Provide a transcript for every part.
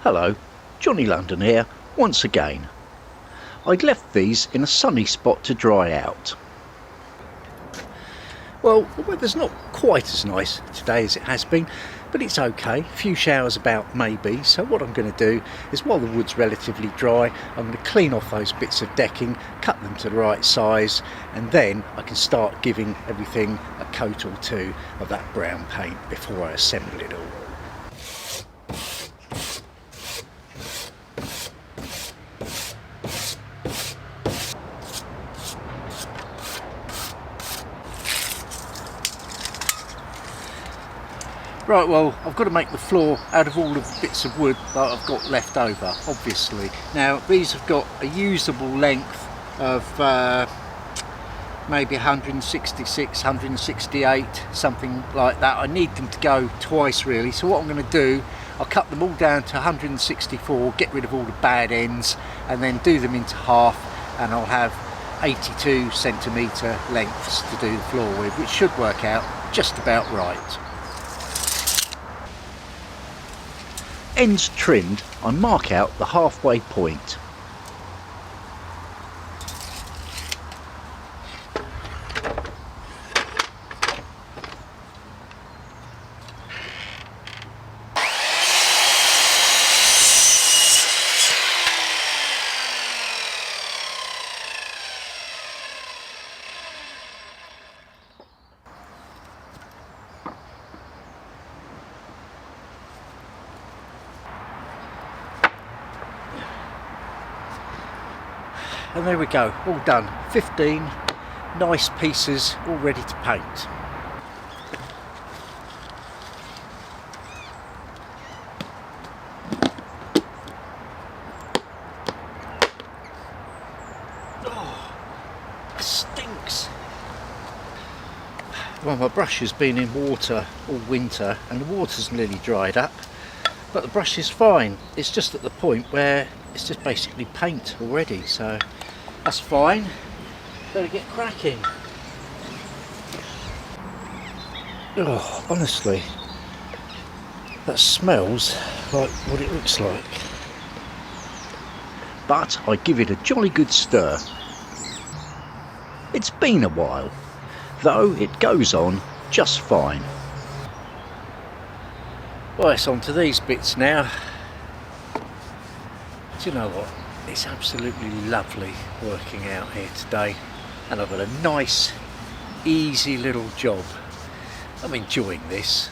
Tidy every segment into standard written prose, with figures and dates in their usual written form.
Hello, Johnny London here, once again. I'd left these in a sunny spot to dry out. Well, the weather's not quite as nice today as it has been, but it's okay. A few showers about maybe, so what I'm going to do is, while the wood's relatively dry, I'm going to clean off those bits of decking, cut them to the right size, and then I can start giving everything a coat or two of that brown paint before I assemble it all. Right, well, I've got to make the floor out of all of the bits of wood that I've got left over, obviously. Now, these have got a usable length of maybe 166, 168, something like that. I need them to go twice, really. So what I'm going to do, I'll cut them all down to 164, get rid of all the bad ends, and then do them into half, and I'll have 82 centimetre lengths to do the floor with, which should work out just about right. Ends trimmed, I mark out the halfway point. And there we go, all done. 15 nice pieces all ready to paint. Oh, it stinks. Well, my brush has been in water all winter and the water's nearly dried up, but the brush is fine. It's just at the point where it's just basically paint already, so that's fine. Better get cracking. Oh, honestly, that smells like what it looks like. But I give it a jolly good stir. It's been a while, though it goes on just fine. Well, it's on to these bits now. Do you know what? It's absolutely lovely working out here today, and I've got a nice, easy little job. I'm enjoying this.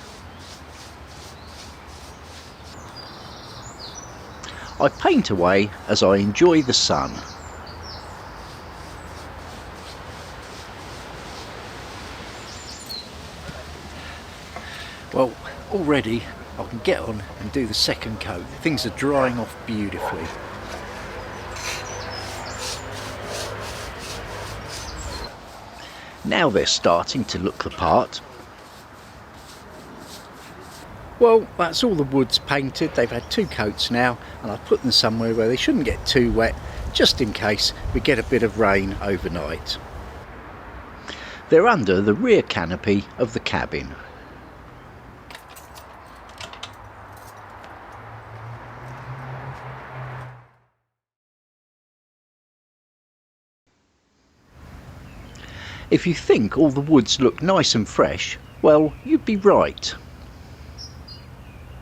I paint away as I enjoy the sun. Well, already I can get on and do the second coat. Things are drying off beautifully. Now they're starting to look the part. Well, that's all the woods painted. They've had two coats now, and I've put them somewhere where they shouldn't get too wet, just in case we get a bit of rain overnight. They're under the rear canopy of the cabin. If you think all the woods look nice and fresh, well, you'd be right.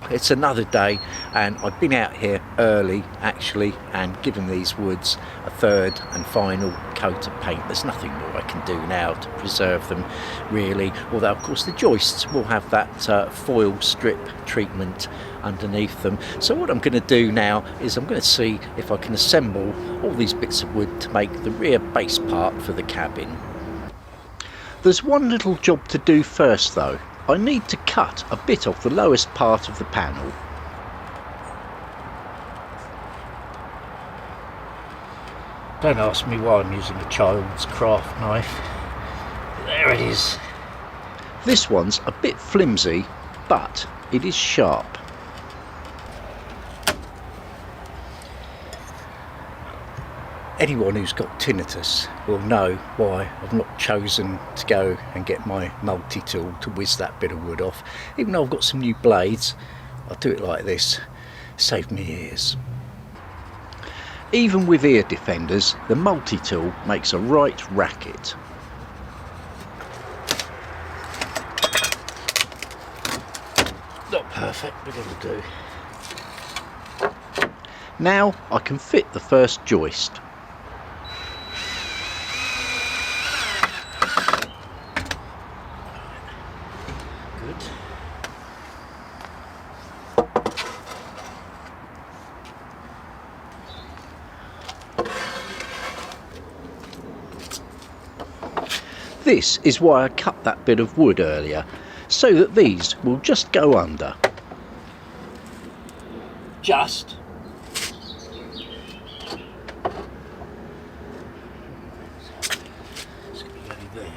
It's another day, and I've been out here early actually and given these woods a third and final coat of paint. There's nothing more I can do now to preserve them really, although of course the joists will have that foil strip treatment underneath them. So what I'm going to do now is I'm going to see if I can assemble all these bits of wood to make the rear base part for the cabin. There's one little job to do first though. I need to cut a bit off the lowest part of the panel. Don't ask me why I'm using a child's craft knife. There it is. This one's a bit flimsy, but it is sharp. Anyone who's got tinnitus will know why I've not chosen to go and get my multi-tool to whiz that bit of wood off. Even though I've got some new blades, I'll do it like this. saved me ears. Even with ear defenders, the multi-tool makes a right racket. Not perfect, but it'll do. Now I can fit the first joist. Good. This is why I cut that bit of wood earlier, so that these will just go under. Just. It's going to go there.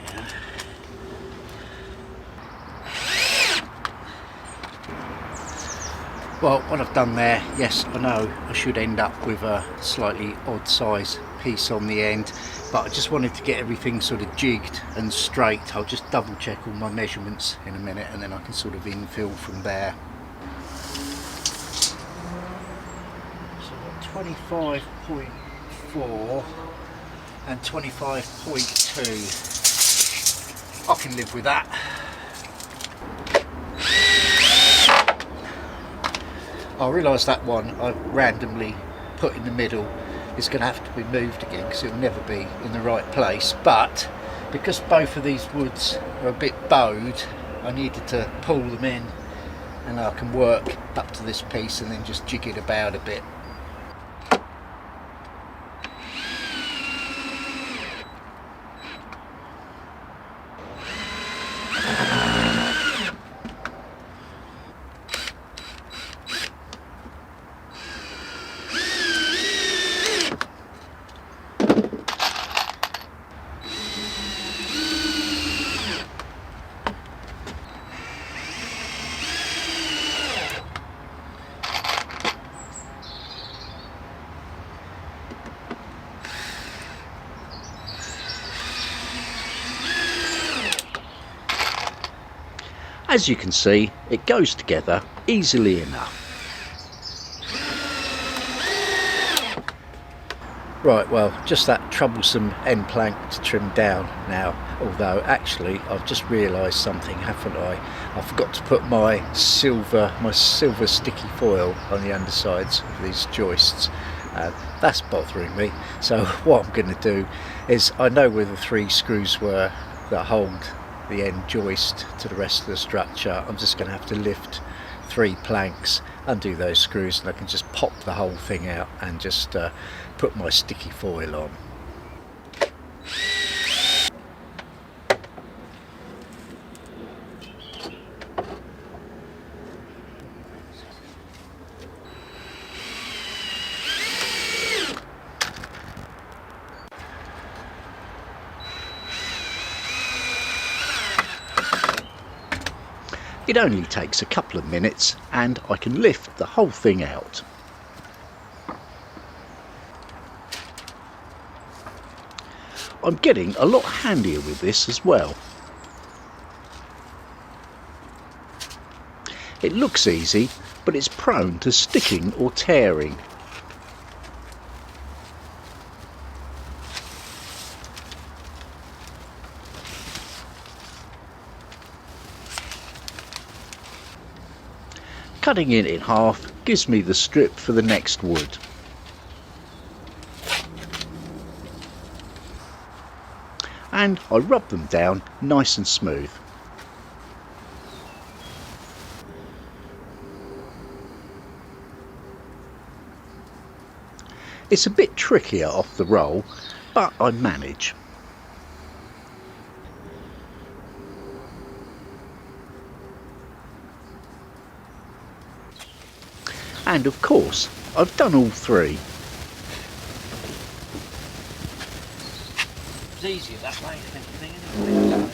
Well, what I've done there, yes, I know I should end up with a slightly odd size piece on the end, but I just wanted to get everything sort of jigged and straight. I'll just double check all my measurements in a minute and then I can sort of infill from there. So 25.4 and 25.2. I can live with that. I realise that one I've randomly put in the middle is going to have to be moved again because it'll never be in the right place, but because both of these woods are a bit bowed, I needed to pull them in, and I can work up to this piece and then just jig it about a bit. As you can see, it goes together easily enough. Right, well, just that troublesome end plank to trim down now, although actually I've just realised something, haven't I? I forgot to put my silver sticky foil on the undersides of these joists. That's bothering me, so what I'm going to do is, I know where the 3 screws were that hold the end joist to the rest of the structure. I'm just going to have to lift 3 planks, undo those screws, and I can just pop the whole thing out and just put my sticky foil on. It only takes a couple of minutes and I can lift the whole thing out. I'm getting a lot handier with this as well. It looks easy, but it's prone to sticking or tearing. Cutting it in half gives me the strip for the next wood. And I rub them down nice and smooth. It's a bit trickier off the roll, but I manage. And of course, I've done all 3. It's easier that way, if anything, isn't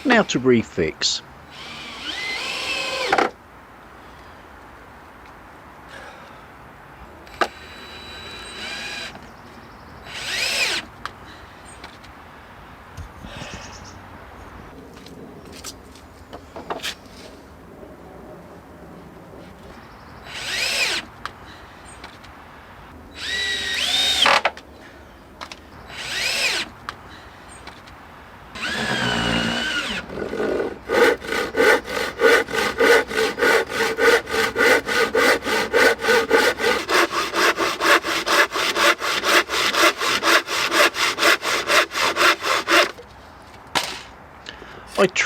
it? Now to refix.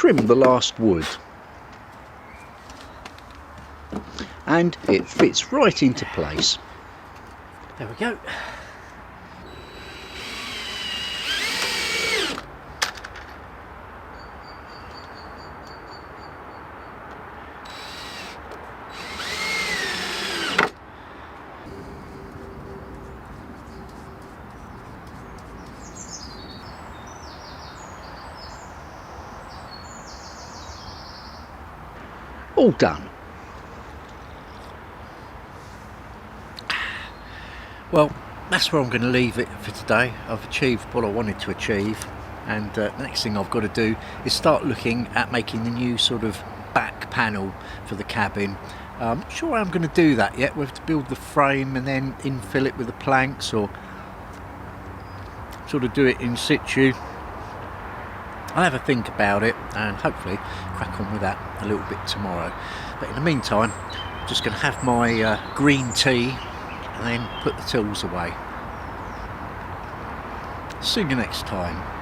trim the last wood, and it fits right into place. There we go. All done. Well, that's where I'm going to leave it for today. I've achieved what I wanted to achieve, and the next thing I've got to do is start looking at making the new sort of back panel for the cabin. I'm not sure how I'm going to do that yet. We have to build the frame and then infill it with the planks, or sort of do it in situ. I'll have a think about it and hopefully crack on with that a little bit tomorrow. But in the meantime, I'm just going to have my green tea and then put the tools away. See you next time.